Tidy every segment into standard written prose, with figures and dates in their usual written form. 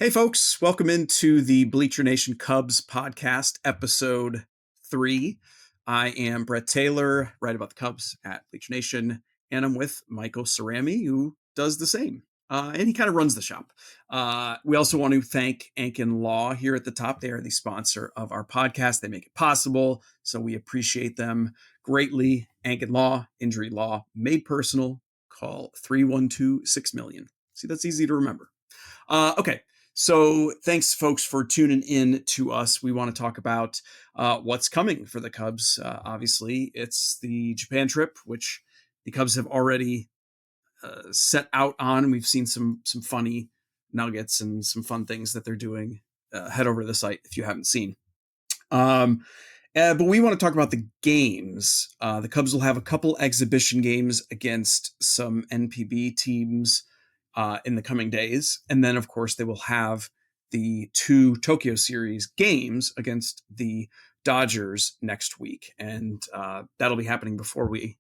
Hey folks, welcome into the Bleacher Nation Cubs Podcast, episode 3. I am Brett Taylor, write about the Cubs at Bleacher Nation, and I'm with Michael Cerami, who does the same. And he kind of runs the shop. We also want to thank Ankin Law here at the top. They are the sponsor of our podcast. They make it possible, so we appreciate them greatly. Ankin Law, injury law, made personal. Call 312-6million. See, that's easy to remember. Okay. So thanks, folks, for tuning in to us. We want to talk about what's coming for the Cubs. Obviously, it's the Japan trip, which the Cubs have already set out on. We've seen some funny nuggets and some fun things that they're doing. Head over to the site if you haven't seen. But we want to talk about the games. The Cubs will have a couple exhibition games against some NPB teams in the coming days. And then, of course, they will have the 2 Tokyo Series games against the Dodgers next week. And that'll be happening before we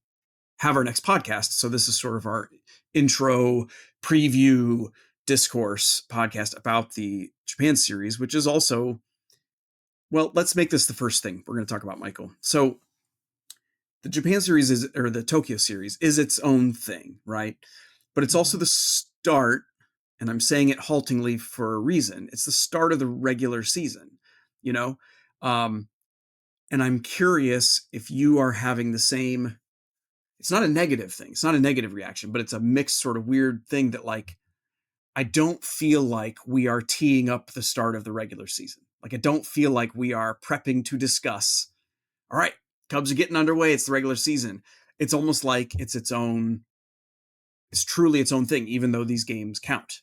have our next podcast. So this is sort of our intro preview discourse podcast about the Japan Series, which is also, well, let's make this the first thing we're going to talk about, Michael. So the Japan Series or the Tokyo Series is its own thing, right? But it's also the start, and I'm saying it haltingly for a reason. It's the start of the regular season, you know? And I'm curious if you are having the same, it's not a negative thing. It's not a negative reaction, but it's a mixed sort of weird thing that, like, I don't feel like we are teeing up the start of the regular season. Like, I don't feel like we are prepping to discuss, all right, Cubs are getting underway. It's the regular season. It's almost like it's truly its own thing, even though these games count.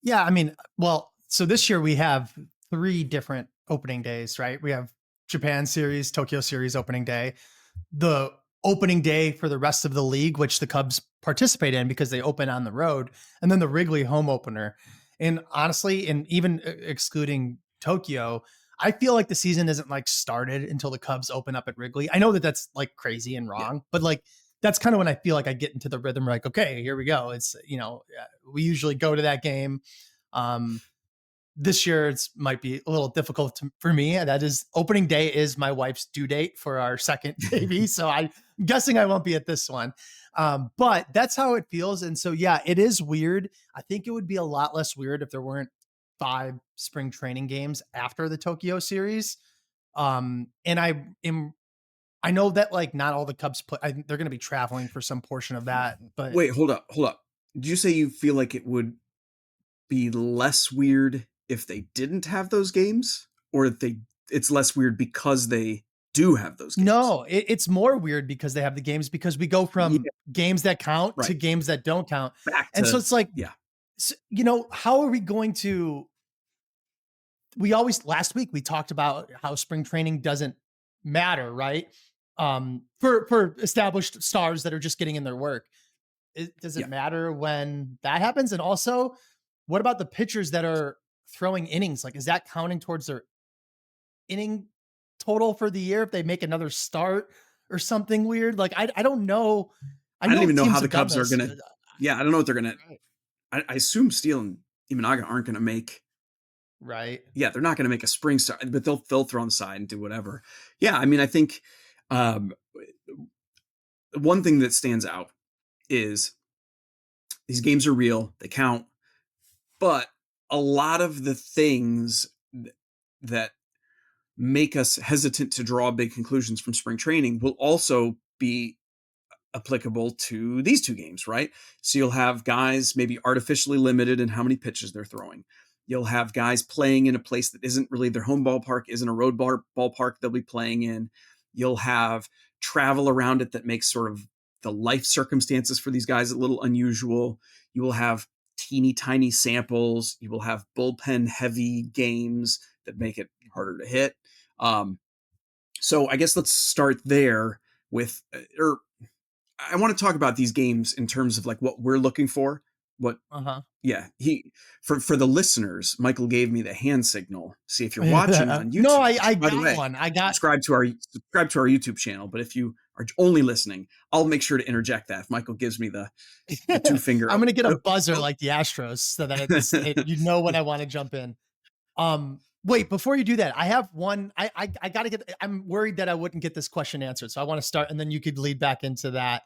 Yeah, I mean, well, so this year we have 3 different opening days, right? We have Japan Series, Tokyo Series opening day, the opening day for the rest of the league, which the Cubs participate in because they open on the road, and then the Wrigley home opener. And honestly, and even excluding Tokyo, I feel like the season isn't like started until the Cubs open up at Wrigley. I know that that's like crazy and wrong, but like, that's kind of when I feel like I get into the rhythm. Like, okay, here we go. It's, we usually go to that game. This year might be a little difficult for me. That is, opening day is my wife's due date for our second baby. So I'm guessing I won't be at this one. But that's how it feels. And so, yeah, it is weird. I think it would be a lot less weird if there weren't 5 spring training games after the Tokyo Series. And I know that, like, not all the Cubs they're going to be traveling for some portion of that, but wait, hold up. Did you say you feel like it would be less weird if they didn't have those games, or if it's less weird because they do have those games? No, it's more weird because they have the games, because we go from games that count to games that don't count. So it's like, how are we going to, last week we talked about how spring training doesn't matter, right? For established stars that are just getting in their work. Does it matter when that happens? And also, what about the pitchers that are throwing innings? Like, is that counting towards their inning total for the year if they make another start or something weird? Like, I don't know. I don't even know how the Cubs are going to. Yeah, I don't know what they're going to. I assume Steele and Imanaga aren't going to make. Right. Yeah, they're not going to make a spring start, but they'll throw on the side and do whatever. Yeah, I mean, I think one thing that stands out is these games are real, they count, but a lot of the things that make us hesitant to draw big conclusions from spring training will also be applicable to these 2 games, right? So you'll have guys maybe artificially limited in how many pitches they're throwing. You'll have guys playing in a place that isn't really their home ballpark, isn't a road ballpark they'll be playing in. You'll have travel around it that makes sort of the life circumstances for these guys a little unusual. You will have teeny tiny samples. You will have bullpen heavy games that make it harder to hit. So I guess let's start there with, I want to talk about these games in terms of like what we're looking for. For the listeners, Michael gave me the hand signal. See, if you're watching on YouTube, no, I got one. subscribe to our YouTube channel. But if you are only listening, I'll make sure to interject that if Michael gives me the two finger. I'm gonna get a Oh, buzzer oh. like the Astros so that you know when I want to jump in. Wait, before you do that, I have one. I gotta get. I'm worried that I wouldn't get this question answered, so I want to start, and then you could lead back into that.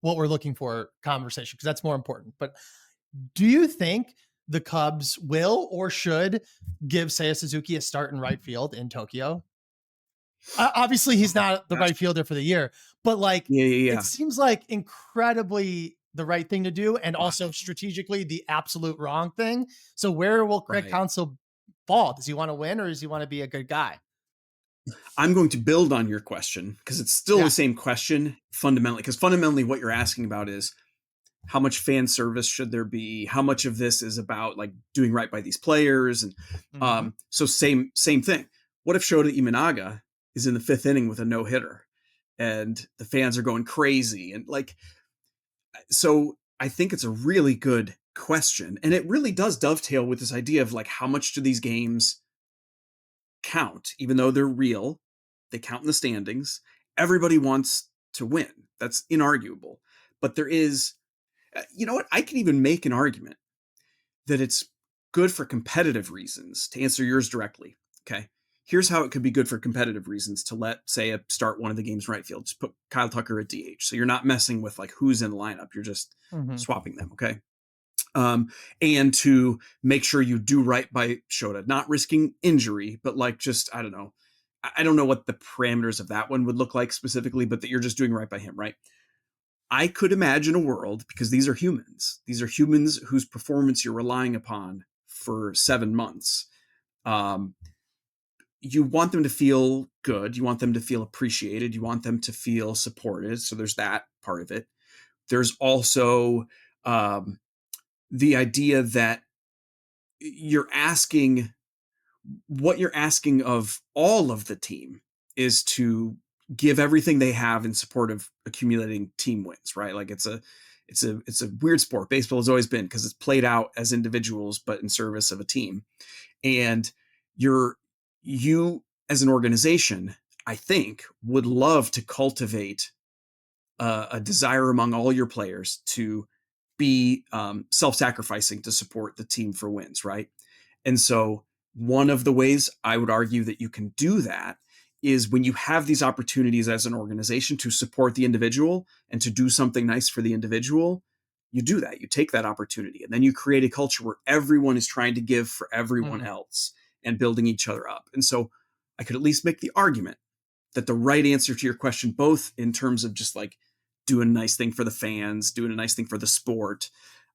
What we're looking for conversation, because that's more important. But do you think the Cubs will or should give Seiya Suzuki a start in right field in Tokyo? Obviously, he's not the Gosh. right fielder for the year, but like it Yeah. seems like incredibly the right thing to do, and Wow. also strategically the absolute wrong thing. So where will Craig Right. Counsell fall? Does he want to win, or does he want to be a good guy? I'm going to build on your question because it's still the Yeah. same question fundamentally. Because fundamentally, what you're asking about is how much fan service should there be? How much of this is about like doing right by these players? And Mm-hmm. so same thing. What if Shota Imanaga is in the fifth inning with a no hitter, and the fans are going crazy? And like, so I think it's a really good question, and it really does dovetail with this idea of like how much do these games count, even though they're real, they count in the standings. Everybody wants to win. That's inarguable. But there is, you know what? I can even make an argument that it's good for competitive reasons to answer yours directly. Okay. Here's how it could be good for competitive reasons to let, say, start one of the games right field. Just put Kyle Tucker at DH. So you're not messing with like who's in the lineup. You're just Mm-hmm. swapping them. Okay. And to make sure you do right by Shota, not risking injury, but like just, I don't know. I don't know what the parameters of that one would look like specifically, but that you're just doing right by him, right? I could imagine a world, because these are humans. These are humans whose performance you're relying upon for 7 months. You want them to feel good. You want them to feel appreciated. You want them to feel supported. So there's that part of it. There's also the idea that you're asking what you're asking of all of the team is to give everything they have in support of accumulating team wins, right? Like it's a weird sport. Baseball has always been, because it's played out as individuals but in service of a team. And you as an organization, I think, would love to cultivate a desire among all your players to be self-sacrificing to support the team for wins, right? And so one of the ways I would argue that you can do that is when you have these opportunities as an organization to support the individual and to do something nice for the individual, you do that. You take that opportunity, and then you create a culture where everyone is trying to give for everyone Mm-hmm. else and building each other up. And so I could at least make the argument that the right answer to your question, both in terms of just like doing a nice thing for the fans, doing a nice thing for the sport,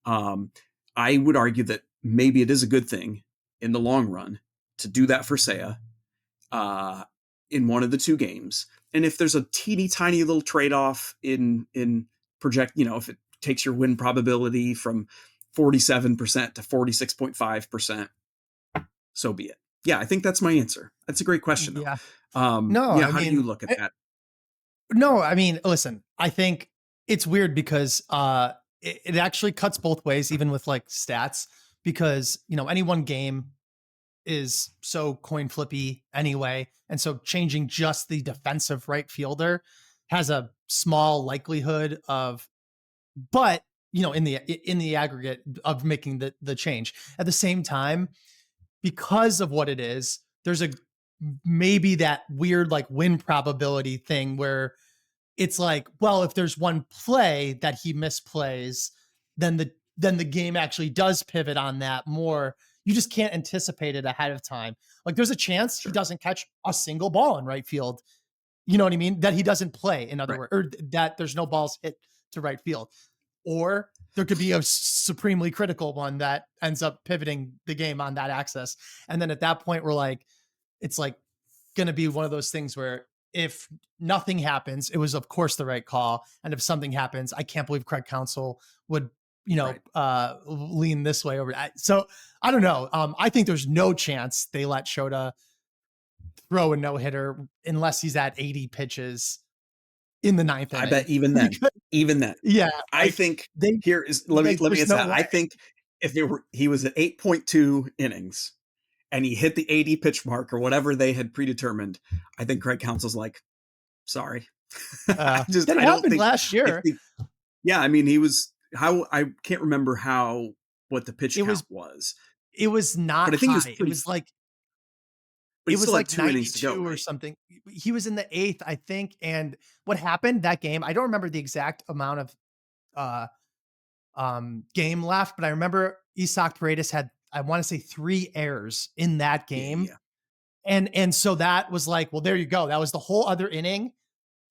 I would argue that maybe it is a good thing in the long run to do that for Seiya in one of the two games. And if there's a teeny tiny little trade-off in project, if it takes your win probability from 47% to 46.5%, so be it. Yeah, I think that's my answer. That's a great question though. Yeah. No, Yeah, I how do you mean, look at that? no, I mean, listen, I think it's weird because it actually cuts both ways, even with like stats, because any one game is so coin flippy anyway. And so changing just the defensive right fielder has a small likelihood of, but in the aggregate of making the change. At the same time, because of what it is, there's a maybe that weird like win probability thing where it's like, well, if there's one play that he misplays, then the game actually does pivot on that more. You just can't anticipate it ahead of time. Like there's a chance he Sure. doesn't catch a single ball in right field. You know what I mean? That he doesn't play, in other Right. words, or that there's no balls hit to right field. Or there could be a supremely critical one that ends up pivoting the game on that axis. And then at that point, it's like going to be one of those things where if nothing happens, it was of course the right call. And if something happens, I can't believe Craig Counsell would, Right. lean this way over. So I don't know. I think there's no chance they let Shota throw a no hitter unless he's at 80 pitches in the ninth I inning. bet even then, Yeah, I like think they here is let me there's answer no that. I way. think if he was at 8.2 innings and he hit the 80 pitch mark or whatever they had predetermined, I think Craig Counsell's like, sorry, That I don't happened think, last I year. think, yeah, I mean, he was, how, I can't remember what the pitch It count was was, it was but not I think he was high. pretty, but he It was still had like 2 innings to go, 92 or right? something. He was in the 8th, I think. And what happened that game, I don't remember the exact amount of uh game left, but I remember Isak Paredes had, I want to say, 3 errors in that Yeah, game. yeah, And so that was like, well, there you go. That was the whole other inning.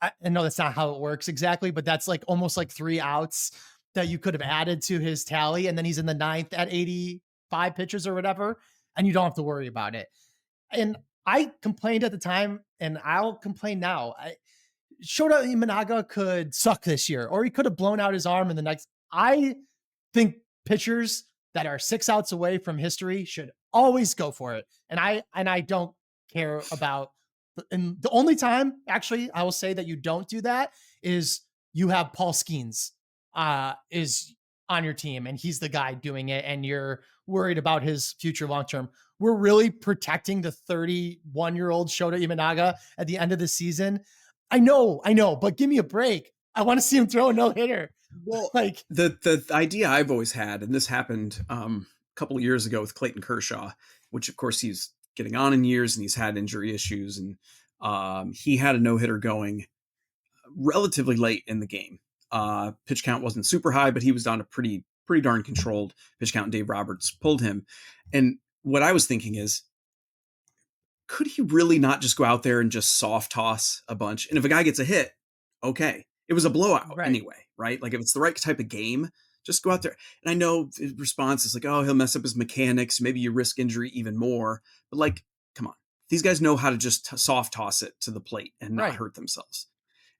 I know that's not how it works exactly, but that's like almost like 3 outs that you could have added to his tally. And then he's in the 9th at 85 pitches or whatever, and you don't have to worry about it. And I complained at the time, and I'll complain now. Shota Imanaga could suck this year, or he could have blown out his arm in the next. I think pitchers that are 6 outs away from history should always go for it. And I don't care about. And the only time, actually, I will say that you don't do that is you have Paul Skeens is on your team, and he's the guy doing it, and you're worried about his future long term. We're really protecting the 31-year-old Shota Imanaga at the end of the season. I know, but give me a break. I want to see him throw a no hitter. well, Like, the idea I've always had, and this happened a couple of years ago with Clayton Kershaw, which of course he's getting on in years and he's had injury issues, and he had a no-hitter going relatively late in the game. Pitch count wasn't super high, but he was on a pretty darn controlled pitch count, and Dave Roberts pulled him. And what I was thinking is, could he really not just go out there and just soft toss a bunch? And if a guy gets a hit, okay. It was a blowout right, anyway, right? Like if it's the right type of game, just go out there. And I know the response is like, oh, he'll mess up his mechanics. Maybe you risk injury even more. But like, come on. These guys know how to just soft toss it to the plate and not right. hurt themselves.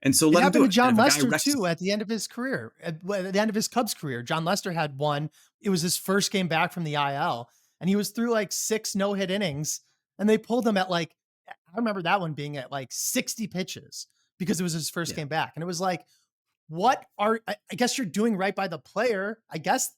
And so It let him happened do to it. And John if a guy Lester wrecks too his, at the end of his career. At the end of his Cubs career, John Lester had one. It was his first game back from the IL, and he was through like 6 no-hit innings, and they pulled him at like, I remember that one being at like 60 pitches because it was his first yeah, game back. And it was like, what are, I guess you're doing right by the player. I guess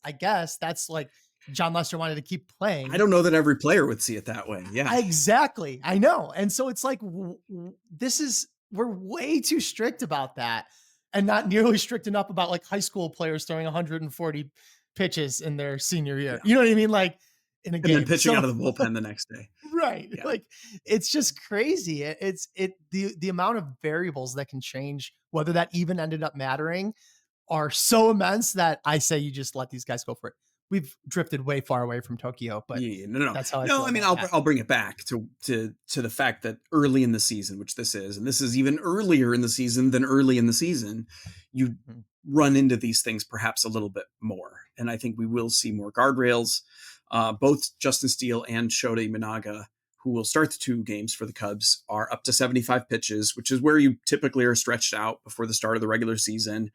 that's like John Lester wanted to keep I playing. don't know that every player would see it that way. Yeah. Exactly. I know. And so it's like, we're way too strict about that, and not nearly strict enough about like high school players throwing 140 pitches in their senior year. Yeah. You know what I mean? Like in a And then game. pitching out So, of the bullpen the next day. right. Yeah. Like it's just crazy. The amount of variables that can change whether that even ended up mattering are so immense that I say you just let these guys go for it. We've drifted way far away from Tokyo, but Yeah, no. that's how I No, feel I mean, about that. I'll bring it back to the fact that early in the season, which this is, and this is even earlier in the season than early in the season, you Mhm. run into these things perhaps a little bit more. And I think we will see more guardrails. Both Justin Steele and Shota Imanaga, who will start the 2 games for the Cubs, are up to 75 pitches, which is where you typically are stretched out before the start of the regular season,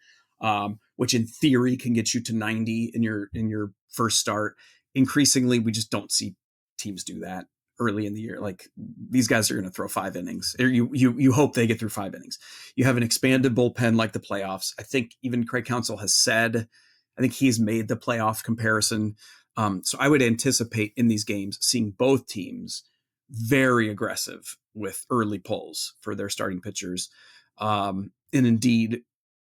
which in theory can get you to 90 in your first start. Increasingly, we just don't see teams do that early in the year. Like these guys are going to throw 5 innings. Or you hope they get through 5 innings. You have an expanded bullpen like the playoffs. I think even Craig Counsell has said, I think he's made the playoff comparison. So I would anticipate in these games seeing both teams very aggressive with early pulls for their starting pitchers. And indeed,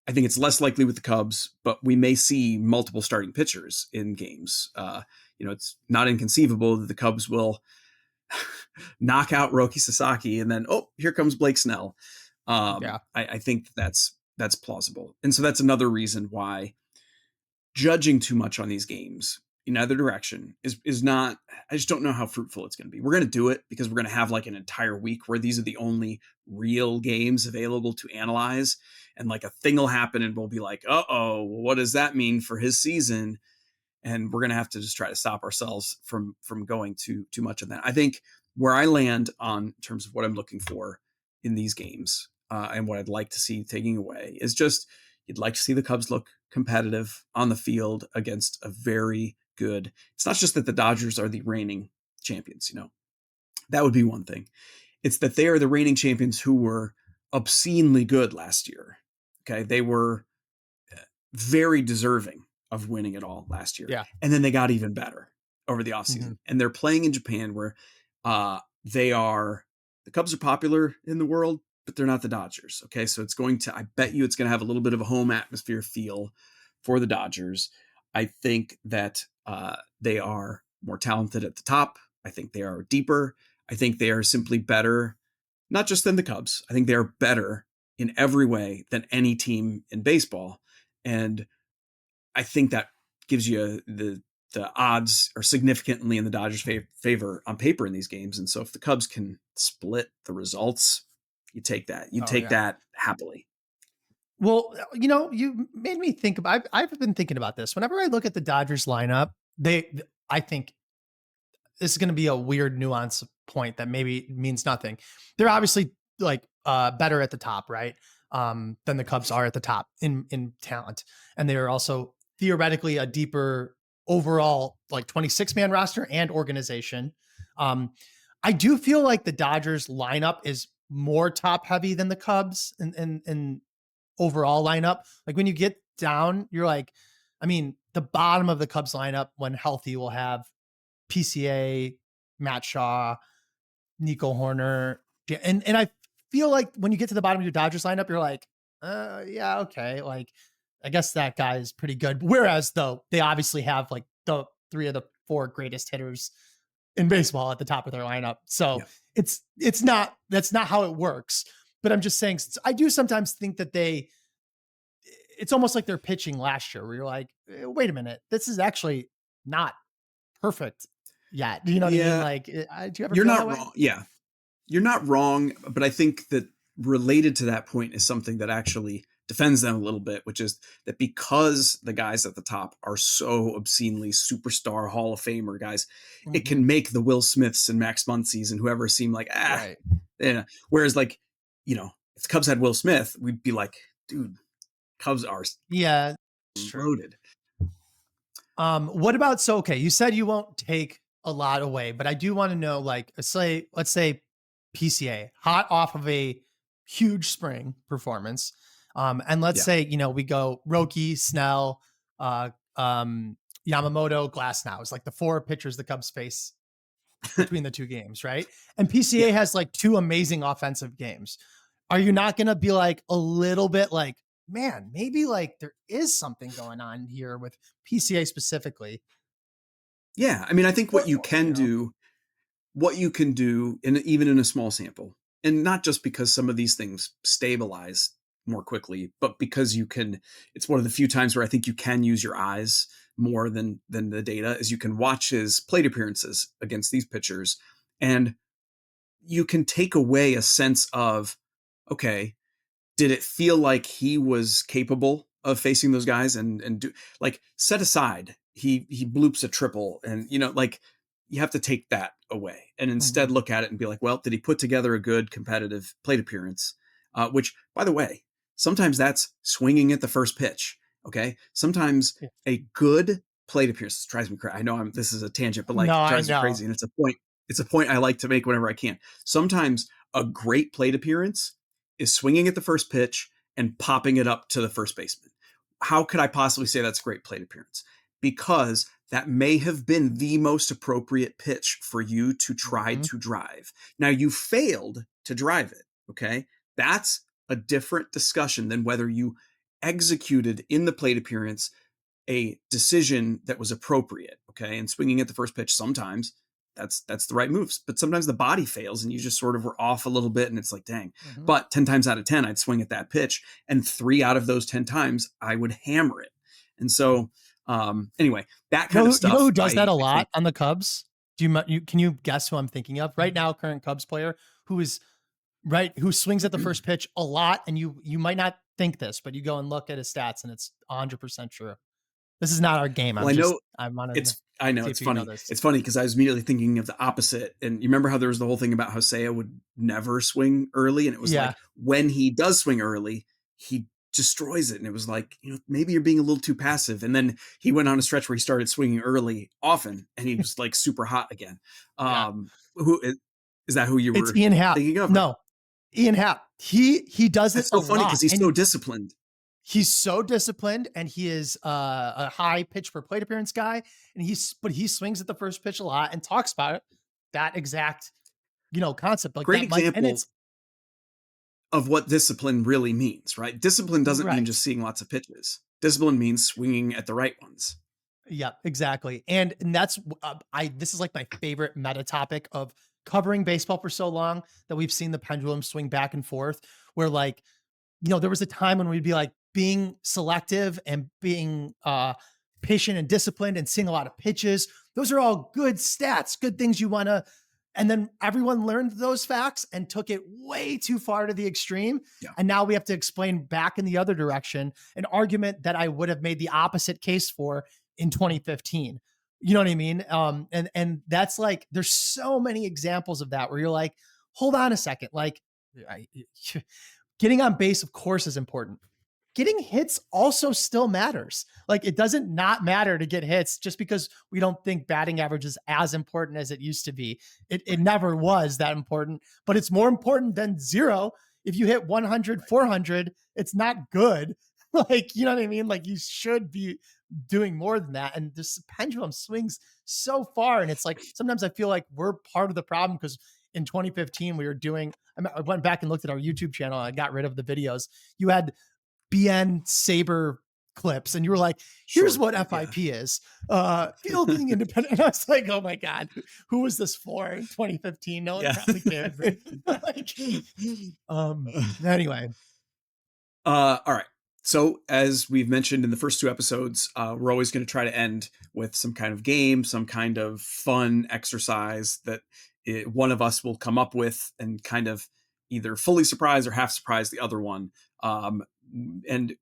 I think it's less likely with the Cubs, but we may see multiple starting pitchers in games. It's not inconceivable that the Cubs will knock out Roki Sasaki and then, oh, here comes Blake Snell. Yeah. I think that's plausible. And so that's another reason why judging too much on these games in either direction is not, I just don't know how fruitful it's going to be. We're going to do it because we're going to have like an entire week where these are the only real games available to analyze. And like a thing will happen and we'll be like, uh-oh, what does that mean for his season? And we're going to have to just try to stop ourselves from going too much of that. I think where I land on in terms of what I'm looking for in these games and what I'd like to see taking away is just, you'd like to see the Cubs look competitive on the field against a very good. It's not just that the Dodgers are the reigning champions, that would be one thing. It's that they are the reigning champions who were obscenely good last year. Okay. They were very deserving of winning it all last year. Yeah. And then they got even better over the offseason. Mhm. And they're playing in Japan where the Cubs are popular in the world, but they're not the Dodgers. Okay. So I bet you it's going to have a little bit of a home atmosphere feel for the Dodgers. I think that they are more talented at the top. I think they are deeper. I think they are simply better, not just than the Cubs. I think they are better in every way than any team in baseball. And I think that gives you the odds are significantly in the Dodgers' favor on paper in these games. And so if the Cubs can split the results, you take that. You Oh take yeah. that happily. Well, you made me think about. I've been thinking about this. Whenever I look at the Dodgers lineup, I think this is going to be a weird nuance point that maybe means nothing. They're obviously like better at the top, right? Than the Cubs are at the top in talent, and they are also theoretically a deeper overall like 26-man roster and organization. I do feel like the Dodgers lineup is more top heavy than the Cubs in overall lineup. Like when you get down, you're like, I mean, the bottom of the Cubs lineup when healthy will have PCA, Matt Shaw, Nico Horner. And I feel like when you get to the bottom of your Dodgers lineup, you're like, yeah, okay. Like, I guess that guy is pretty good. Whereas though they obviously have like the 3 of the 4 greatest hitters in baseball at the top of their lineup. So Yeah. it's not, that's not how it works. But I'm just saying, I do sometimes think that it's almost like they're pitching last year where you're like, wait a minute, this is actually not perfect yet. Do you know what I mean? Yeah. Like, do you ever You're feel not that way? wrong. Yeah. You're not wrong. But I think that related to that point is something that actually defends them a little bit, which is that because the guys at the top are so obscenely superstar Hall of Famer guys, it Mm-hmm. can make the Will Smiths and Max Muncies and whoever seem like, Right. yeah. Whereas like, if the Cubs had Will Smith, we'd be like, dude, Cubs are Yeah, it's true. loaded. What about, so, okay, you said you won't take a lot away, but I do want to know, like, let's say PCA hot off of a huge spring performance. And let's Yeah. say, we go Roki, Snell, uh, Yamamoto, Glass now. It's like the 4 pitchers the Cubs face between the 2 games, right? And PCA Yeah. has like 2 amazing offensive games. Are you not going to be like a little bit like, man, maybe like there is something going on here with PCA specifically? Yeah. I mean, I think what you can know? do, even in a small sample, and not just because some of these things stabilize more quickly, but because it's one of the few times where I think you can use your eyes more than the data, is you can watch his plate appearances against these pitchers and you can take away a sense of, okay, did it feel like he was capable of facing those guys and do, like, set aside he bloops a triple and like you have to take that away and instead Mhm. look at it and be like, well, did he put together a good competitive plate appearance? Which, by the way, sometimes that's swinging at the first pitch. Okay, sometimes Yeah. a good plate appearance drives me crazy. I know this is a tangent, but like No, it I drives me know. crazy, and it's a point. It's a point I like to make whenever I can. Sometimes a great plate appearance is swinging at the first pitch and popping it up to the first baseman. How could I possibly say that's a great plate appearance? Because that may have been the most appropriate pitch for you to try Mhm. to drive. Now, you failed to drive it, okay? That's a different discussion than whether you executed in the plate appearance a decision that was appropriate, okay? And swinging at the first pitch sometimes that's the right moves, but sometimes the body fails and you just sort of were off a little bit and it's like, dang. Mhm. But 10 times out of 10 I'd swing at that pitch and 3 out of those 10 times I would hammer it. And so anyway, that kind of You know stuff who does that a I think. lot on the Cubs? Can you guess who I'm thinking of right now? Current Cubs player who is right, who swings at the first pitch a lot, and you might not think this, but you go and look at his stats, and it's 100% true. This is not our game. Well, I know I wanted to I know see it's if you know funny. this. It's funny because I was immediately thinking of the opposite. And you remember how there was the whole thing about how Seiya would never swing early, and it was Yeah. like when he does swing early, he destroys it. And it was like, maybe you're being a little too passive. And then he went on a stretch where he started swinging early often, and he was like super hot again. Yeah. Who is that? Who you It's were Ian Happ. thinking of? Or? No, Ian Happ. He does it That's a so funny because lot, he's and so disciplined. he's so disciplined, and he is a high pitch per plate appearance guy, and but he swings at the first pitch a lot and talks about it, that exact concept, like Great that might, and example. of what discipline really means, right? Discipline doesn't mean Right. just seeing lots of pitches. Discipline means swinging at the right ones. Yeah, exactly. And that's I this is like my favorite meta topic of covering baseball for so long that we've seen the pendulum swing back and forth where like, there was a time when we'd be like being selective and being patient and disciplined and seeing a lot of pitches. Those are all good stats, good things you want to. And then everyone learned those facts and took it way too far to the extreme. Yeah. And now we have to explain back in the other direction an argument that I would have made the opposite case for in 2015. You know what I mean? And that's like, there's so many examples of that where you're like, hold on a second. Like, getting on base, of course, is important. Getting hits also still matters. Like, it doesn't not matter to get hits just because we don't think batting average is as important as it used to be. It never was that important, but it's more important than zero. If you hit 100, 400, it's not good. Like, you know what I mean? Like, you should be doing more than that. And this pendulum swings so far. And it's like, sometimes I feel like we're part of the problem because in 2015, we were doing, I went back and looked at our YouTube channel. I got rid of the videos. You had BN Saber clips and you were like, here's Sure, what yeah. FIP is, fielding independent. And I was like, oh my God, who was this for in 2015? No one probably cared. Like, anyway. All right. So as we've mentioned in the first two episodes, we're always going to try to end with some kind of game, some kind of fun exercise that one of us will come up with and kind of either fully surprise or half surprise the other one. And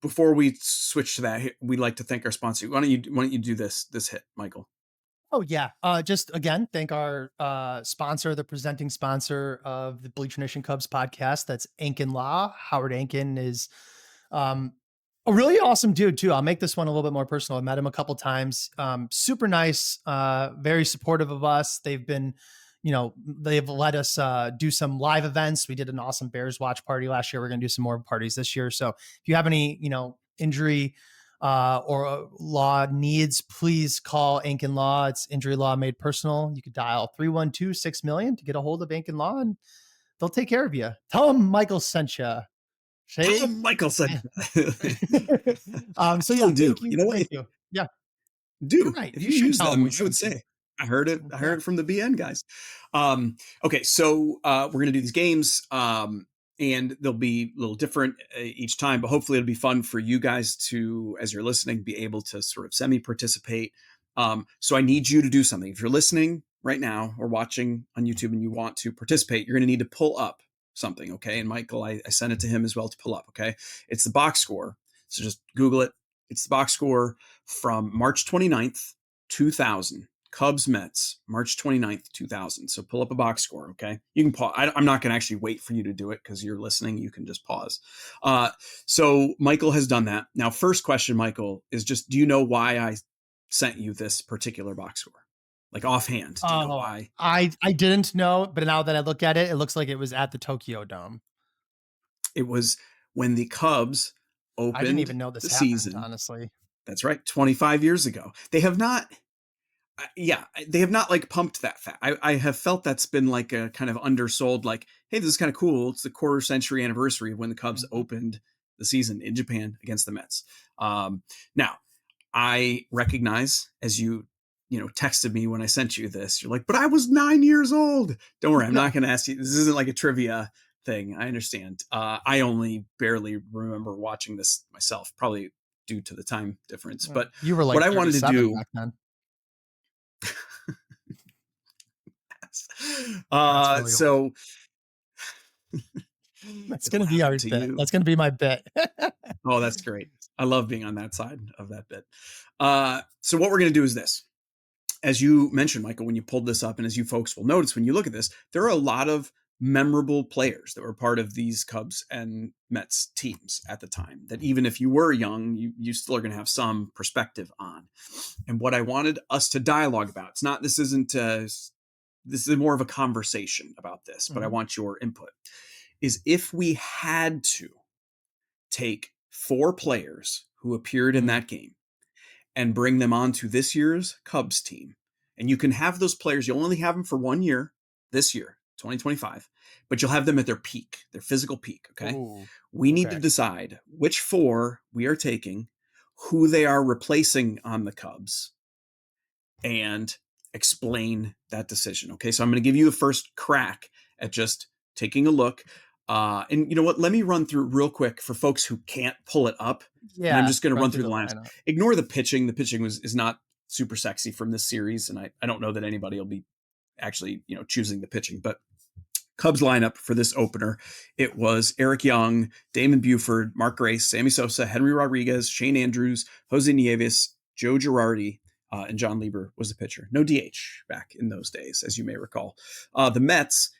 before we switch to that, we'd like to thank our sponsor. Why don't you do this hit, Michael? Oh yeah. Just again, thank our sponsor, the presenting sponsor of the Bleacher Nation Cubs podcast. That's Ankin Law. Howard Ankin is a really awesome dude too. I'll make this one a little bit more personal. I've met him a couple times. Super nice, very supportive of us. They've been, they've let us do some live events. We did an awesome Bears watch party last year. We're going to do some more parties this year. So if you have any, injury or law needs, please call Ankin Law. It's injury law made personal. You could dial 312-6-million to get a hold of Ankin Law and they'll take care of you. Tell them Michael sent you. Tell Michael said. So yeah, do. You know what? Thank you. Yeah, Do. you're right. If you use them, I would say. I heard it. I heard Yeah. it from the BN guys. Okay, so we're gonna do these games, and they'll be a little different each time, but hopefully it'll be fun for you guys to, as you're listening, be able to sort of semi-participate. So I need you to do something. If you're listening right now or watching on YouTube and you want to participate, you're gonna need to pull up something, okay? And Michael, I sent it to him as well to pull up, okay? It's the box score. So just Google it. It's the box score from March 29th, 2000. Cubs Mets, March 29th, 2000. So pull up a box score, okay? You can pause. I'm not going to actually wait for you to do it because you're listening. You can just pause. So Michael has done that. Now, first question, Michael, is just, do you know why I sent you this particular box score? Like offhand, do you know why? I didn't know, but now that I look at it, it looks like it was at the Tokyo Dome. It was when the Cubs opened I didn't even know this the happened, season. honestly. That's right, 25 years ago. They have not, they have not like pumped that fat. I have felt that's been like a kind of undersold, like, hey, this is kind of cool. It's the quarter century anniversary of when the Cubs opened the season in Japan against the Mets. Now, I recognize, as you texted me when I sent you this, you're like, but I was 9 years old. Don't worry, I'm not going to ask you. This isn't like a trivia thing. I understand. I only barely remember watching this myself, probably due to the time difference. But you were like, what I wanted to do back then. Really so that's going to be our bit. That's going to be my bit. Oh, that's great. I love being on that side of that bit. So what we're going to do is this. As you mentioned, Michael, when you pulled this up, and as you folks will notice when you look at this, there are a lot of memorable players that were part of these Cubs and Mets teams at the time that even if you were young, you still are going to have some perspective on. And what I wanted us to dialogue about, this is more of a conversation about this, but I want your input, is if we had to take 4 players who appeared in that game and bring them onto this year's Cubs team, and you can have those players, you only have them for 1 year, this year, 2025, but you'll have them at their peak, their physical peak. Okay. Ooh, We need to okay. decide which 4 we are taking, who they are replacing on the Cubs, and explain that decision. Okay. So I'm going to give you the first crack at just taking a look. And you know what? Let me run through real quick for folks who can't pull it up. And I'm Yeah, just going to run run through through the the lineups. lineup. Ignore the pitching. The pitching is not super sexy from this series. And I don't know that anybody will be actually, choosing the pitching. But Cubs lineup for this opener, it was Eric Young, Damon Buford, Mark Grace, Sammy Sosa, Henry Rodriguez, Shane Andrews, Jose Nieves, Joe Girardi, and John Lieber was the pitcher. No DH back in those days, as you may recall. The Mets,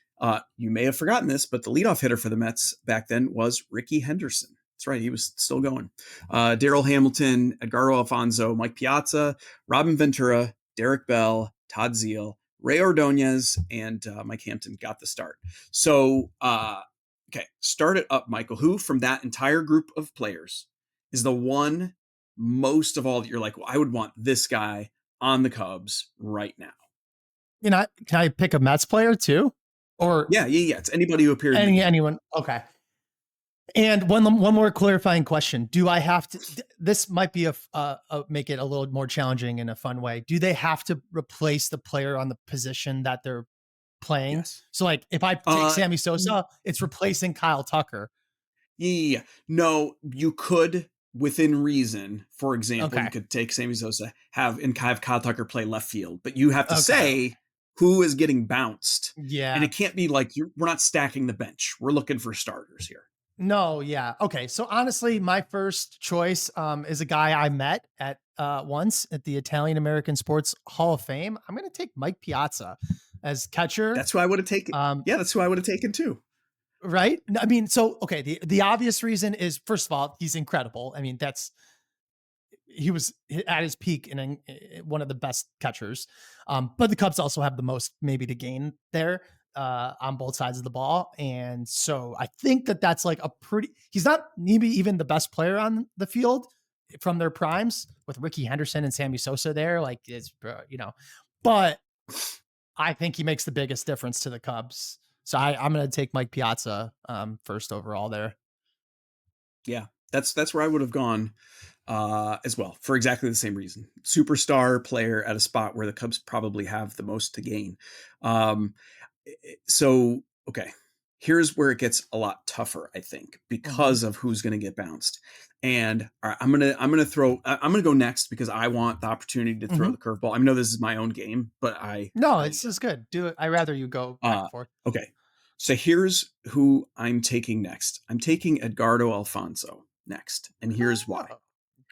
you may have forgotten this, but the leadoff hitter for the Mets back then was Ricky Henderson. That's right, he was still going. Daryl Hamilton, Edgardo Alfonso, Mike Piazza, Robin Ventura, Derek Bell, Todd Zeal, Ray Ordonez, and Mike Hampton got the start. So, okay, start it up, Michael. Who from that entire group of players is the one most of all that you're like, well, I would want this guy on the Cubs right now? Can I pick a Mets player too? Or Yeah. It's anybody who appeared in the game. anyone? Okay. And one more clarifying question. Do I have to, this might be make it a little more challenging in a fun way. Do they have to replace the player on the position that they're playing? Yes. So like if I take Sammy Sosa, it's replacing Kyle Tucker. Yeah. No, you could, within reason. For example, Okay. you could take Sammy Sosa, have Kyle Tucker play left field, but you have to Okay. say who is getting bounced. Yeah. And it can't be like we're not stacking the bench. We're looking for starters here. No, yeah. Okay. So honestly, my first choice is a guy I met at once at the Italian American Sports Hall of Fame. I'm going to take Mike Piazza as catcher. That's who I would have taken. Yeah, that's who I would have taken too. Right? I mean, so okay, the obvious reason is, first of all, he's incredible. I mean, he was at his peak and one of the best catchers. But the Cubs also have the most maybe to gain there on both sides of the ball. And so I think that's like he's not maybe even the best player on the field from their primes with Ricky Henderson and Sammy Sosa there. Like but I think he makes the biggest difference to the Cubs. So I'm going to take Mike Piazza first overall there. Yeah, that's where I would have gone as well, for exactly the same reason. Superstar player at a spot where the Cubs probably have the most to gain. So, okay, here's where it gets a lot tougher, I think, because of who's going to get bounced. And all right, I'm gonna go next because I want the opportunity to throw the curveball. I know this is my own game, but it's just good. Do it. I'd rather you go back and forth. Okay. So here's who I'm taking next. I'm taking Edgardo Alfonso next. And here's why.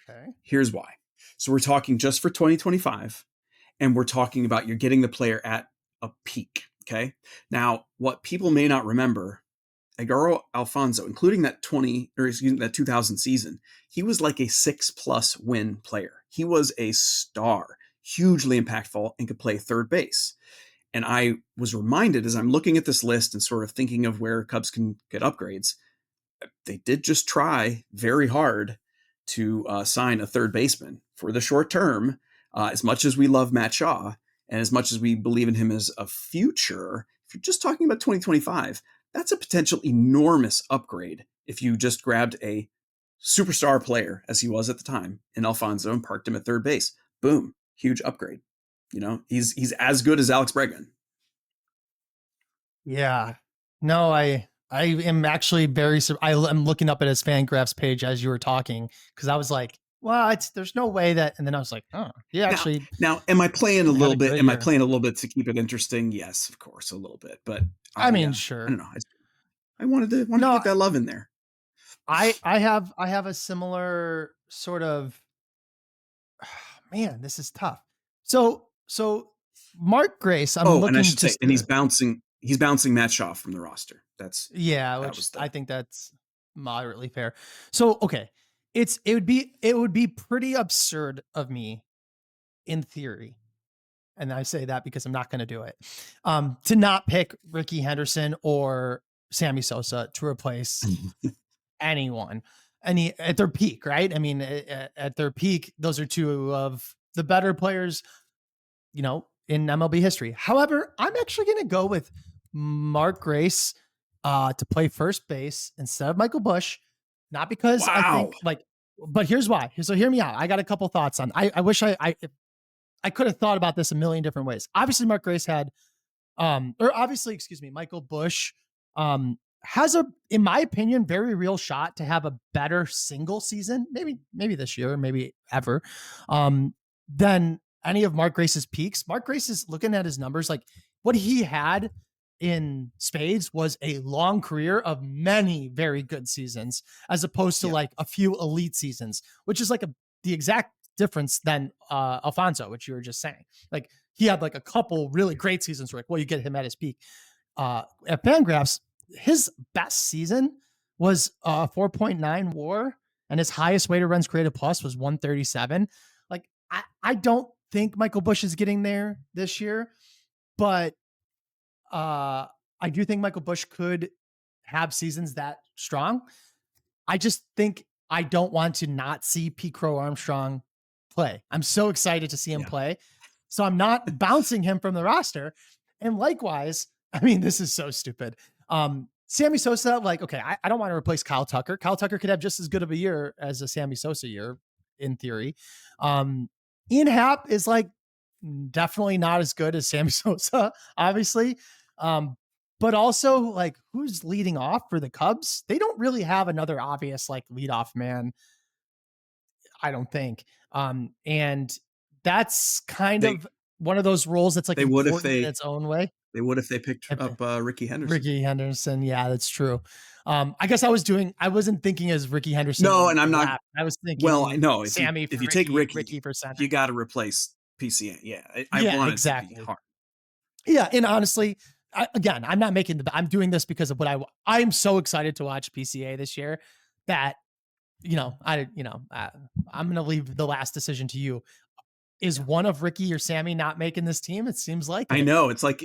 Okay. Here's why. So we're talking just for 2025, and we're talking about you're getting the player at a peak. Okay. Now, what people may not remember, Edgardo Alfonso, including that 2000 season, he was like a 6+ win player. He was a star, hugely impactful, and could play third base. And I was reminded as I'm looking at this list and sort of thinking of where Cubs can get upgrades, they did just try very hard to sign a third baseman for the short term. As much as we love Matt Shaw and as much as we believe in him as a future, if you're just talking about 2025, that's a potential enormous upgrade if you just grabbed a superstar player, as he was at the time, in Alfonso and parked him at third base. Boom, huge upgrade. He's as good as Alex Bregman. Yeah. No, I am actually I'm looking up at his Fangraphs page as you were talking, because I was like, well, there's no way that, and then I was like, oh, yeah, actually. Now, am I playing a little bit? Am I year. playing a little bit to keep it interesting? Yes, of course, a little bit. But I mean, sure. I don't know. I wanted to get that love in there. I have a similar sort of. Man, this is tough. So Mark Grace. And I should say, and he's bouncing Matt Shaw from the roster. I think that's moderately fair. So, okay. It would be pretty absurd of me in theory. And I say that because I'm not going to do it. To not pick Ricky Henderson or Sammy Sosa to replace anyone. At their peak, right? I mean, at their peak, those are two of the better players, in MLB history. However, I'm actually going to go with Mark Grace to play first base instead of Michael Busch. Not because I Wow. think but here's why. So hear me out. I got a couple thoughts on. I wish I could have thought about this a million different ways. Obviously, Mark Grace had, Michael Busch has in my opinion, very real shot to have a better single season, maybe this year, maybe ever, than any of Mark Grace's peaks. Mark Grace is looking at his numbers, like what he had in spades was a long career of many very good seasons, as opposed to like a few elite seasons, which is like the exact difference than Alfonso, which you were just saying. Like he had like a couple really great seasons where like, well, you get him at his peak. At Fangraphs, his best season was 4.9 WAR, and his highest weighted runs created plus was 137. Like I don't think Michael Busch is getting there this year, but I do think Michael Busch could have seasons that strong. I just think I don't want to not see Pete Crow Armstrong play. I'm so excited to see him play. So I'm not bouncing him from the roster. And likewise, I mean, this is so stupid. Sammy Sosa, like, okay, I don't want to replace Kyle Tucker. Kyle Tucker could have just as good of a year as a Sammy Sosa year, in theory. Ian Happ is like definitely not as good as Sammy Sosa, obviously. But also, like, who's leading off for the Cubs? They don't really have another obvious like leadoff man, I don't think. And that's kind of one of those roles that's like important in its own way. They would if they picked up Ricky Henderson. Ricky Henderson, yeah, that's true. I guess I wasn't thinking as Ricky Henderson. No, and I'm not. I was thinking. Well, I know Sammy. If you take Ricky for center, you got to replace PCA. Yeah, I want it to be hard. Yeah, and honestly, I'm not making I'm doing this because of what I'm so excited to watch PCA this year that I'm going to leave the last decision to you. Is one of Ricky or Sammy not making this team? It seems like I know. It's like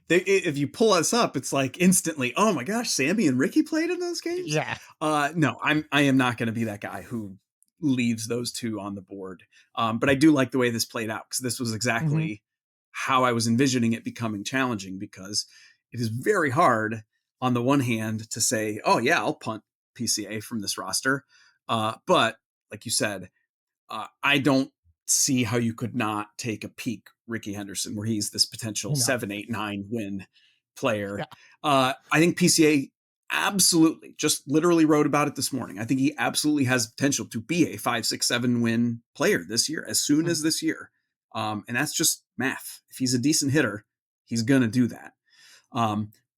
if you pull us up, it's like instantly, oh my gosh, Sammy and Ricky played in those games. Yeah. No, I am not going to be that guy who leaves those two on the board. But I do like the way this played out, because this was exactly how I was envisioning it becoming challenging, because it is very hard on the one hand to say, oh yeah, I'll punt PCA from this roster. But like you said, I don't see how you could not take a peak Ricky Henderson, where he's this potential 7, 8, 9 win player. Yeah. I think PCA absolutely, just literally wrote about it this morning. I think he absolutely has potential to be a 5, 6, 7 win player this year, as soon as this year. And that's just math. If he's a decent hitter, he's going to do that.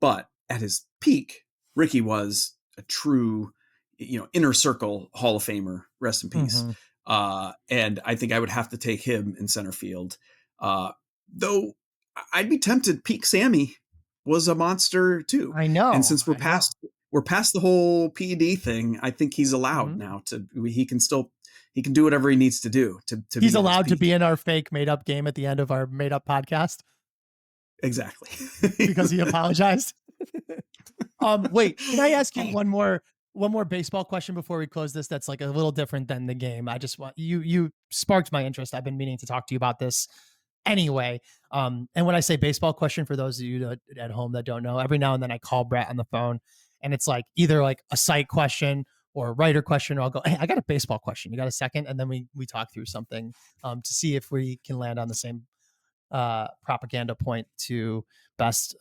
But at his peak, Ricky was a true, inner circle Hall of Famer, rest in peace. And I think I would have to take him in center field. Though I'd be tempted. Peak Sammy was a monster too. I know. And since we're past the whole PED thing, I think he's allowed now he can do whatever he needs to do to he's allowed to be in our fake made up game at the end of our made up podcast. Exactly. Because he apologized. Wait, can I ask you one more baseball question before we close this? That's like a little different than the game. I just want you sparked my interest. I've been meaning to talk to you about this anyway. And when I say baseball question, for those of you at home that don't know, every now and then I call Brett on the phone, and it's like either like a site question or a writer question, or I'll go, hey, I got a baseball question. You got a second? And then we talk through something to see if we can land on the same propaganda point to best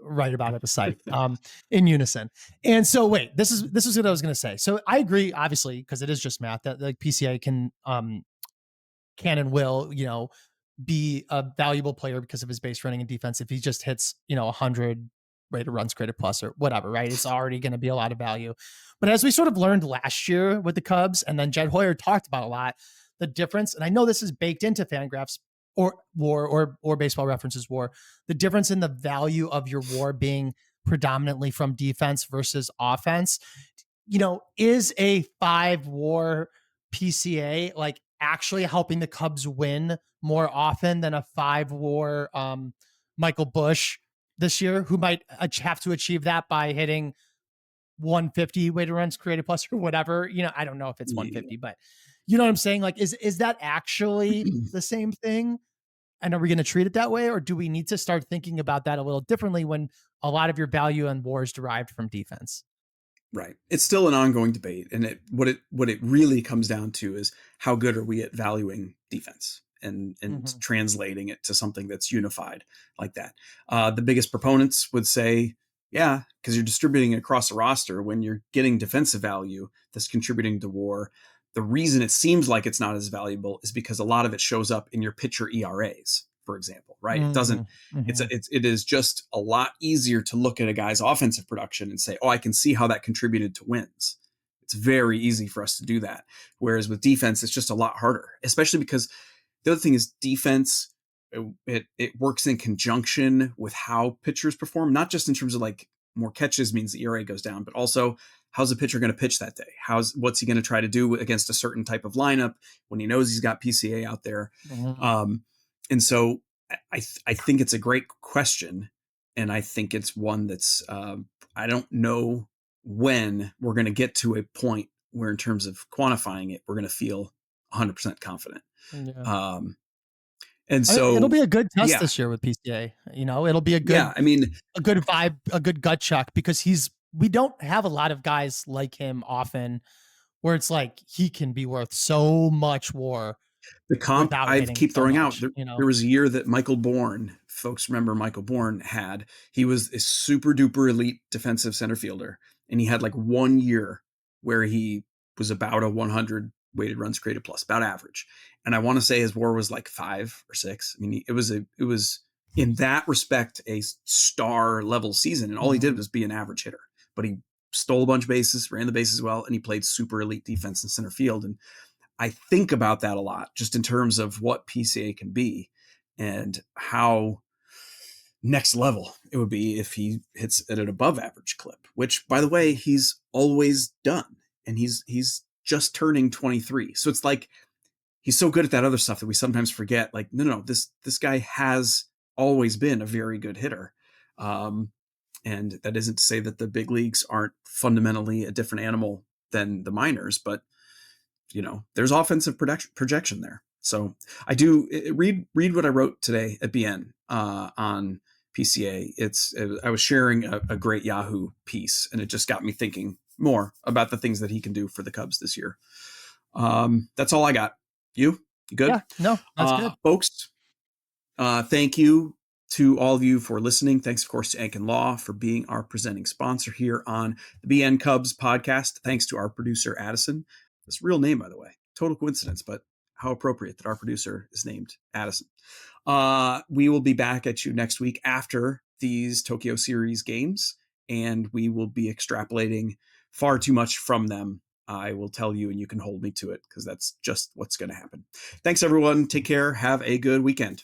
write about at the site in unison. And so wait, this is what I was going to say. So I agree, obviously, because it is just math, that like PCA can and will, be a valuable player because of his base running and defense. If he just hits, 100 rated runs created plus or whatever, right? It's already going to be a lot of value. But as we sort of learned last year with the Cubs, and then Jed Hoyer talked about a lot, the difference, and I know this is baked into Fangraphs or WAR or Baseball References WAR, the difference in the value of your WAR being predominantly from defense versus offense, is a 5 WAR PCA like actually helping the Cubs win more often than a 5 WAR Michael Busch this year, who might have to achieve that by hitting 150 weighted runs created plus or whatever. I don't know if it's 150, but you know what I'm saying? Like, is that actually the same thing? And are we going to treat it that way? Or do we need to start thinking about that a little differently when a lot of your value on WAR is derived from defense? Right. It's still an ongoing debate. And what it really comes down to is how good are we at valuing defense and translating it to something that's unified like that. The biggest proponents would say, yeah, because you're distributing it across a roster when you're getting defensive value that's contributing to WAR. The reason it seems like it's not as valuable is because a lot of it shows up in your pitcher ERAs, for example, right? It doesn't, it is just a lot easier to look at a guy's offensive production and say, oh, I can see how that contributed to wins. It's very easy for us to do that. Whereas with defense, it's just a lot harder, especially because the other thing is defense, it works in conjunction with how pitchers perform, not just in terms of like more catches means the ERA goes down, but also how's the pitcher going to pitch that day? What's he going to try to do against a certain type of lineup when he knows he's got PCA out there? And so I think it's a great question. And I think it's one that's, I don't know when we're going to get to a point where in terms of quantifying it, we're going to feel 100% confident. Yeah. And so it'll be a good test this year with PCA. It'll be a good, a good vibe, a good gut check, because we don't have a lot of guys like him often where it's like he can be worth so much WAR. The comp I keep throwing out, there was a year that Michael Bourne, folks remember Michael Bourne he was a super duper elite defensive center fielder. And he had like 1 year where he was about a 100 weighted runs created plus, about average. And I want to say his WAR was like 5 or 6. I mean, it was in that respect, a star level season. And all he did was be an average hitter, but he stole a bunch of bases, ran the bases well, and he played super elite defense in center field. And I think about that a lot, just in terms of what PCA can be and how next level it would be if he hits at an above average clip, which, by the way, he's always done. And he's just turning 23. So it's like, he's so good at that other stuff that we sometimes forget, like, no, this guy has always been a very good hitter. And that isn't to say that the big leagues aren't fundamentally a different animal than the minors, but there's offensive projection there. So I do read what I wrote today at BN on PCA. I was sharing a great Yahoo piece, and it just got me thinking more about the things that he can do for the Cubs this year. That's all I got. You good? Yeah, no, that's good. Folks, thank you to all of you for listening. Thanks, of course, to Ankin Law for being our presenting sponsor here on the BN Cubs podcast. Thanks to our producer, Addison. This real name, by the way. Total coincidence, but how appropriate that our producer is named Addison. We will be back at you next week after these Tokyo Series games, and we will be extrapolating far too much from them. I will tell you, and you can hold me to it, because that's just what's going to happen. Thanks, everyone. Take care. Have a good weekend.